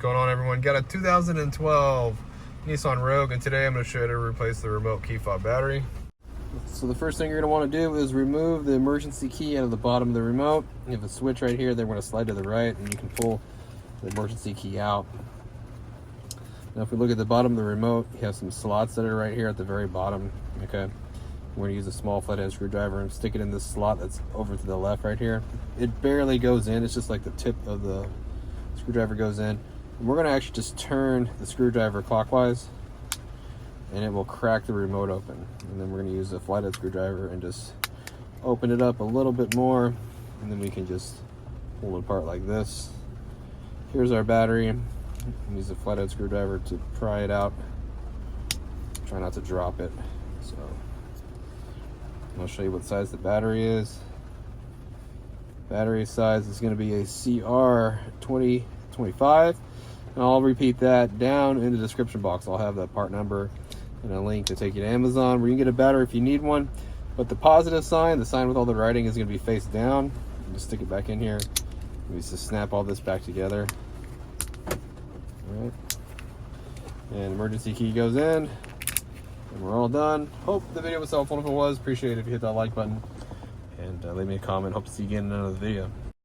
going on, everyone? Got a 2012 Nissan Rogue, and today I'm going to show you how to replace the remote key fob battery. So the first thing you're going to want to do is remove the emergency key out of the bottom of the remote. You have a switch right here. They're going to slide to the right, and you can pull the emergency key out. Now if we look at the bottom of the remote, you have some slots that are right here at the very bottom. Okay, we're going to use a small flathead screwdriver and stick it in this slot that's over to the left right here. It barely goes in. It's just like the tip of the screwdriver goes in. And we're going to actually just turn the screwdriver clockwise, and it will crack the remote open. And then we're going to use a flathead screwdriver and just open it up a little bit more, and then we can just pull it apart like this. Here's our battery. Use a flathead screwdriver to pry it out. Try not to drop it. So I'll show you what size the battery is. Battery size is going to be a CR2025, and I'll repeat that down in the description box. I'll have that part number and a link to take you to Amazon where you can get a battery if you need one. But the positive sign, the sign with all the writing, is going to be face down. Just stick it back in here. We just snap all this back together. All right, and emergency key goes in, and we're all done. Hope the video was helpful. If it was, appreciate it if you hit that like button and leave me a comment. Hope to see you again in another video.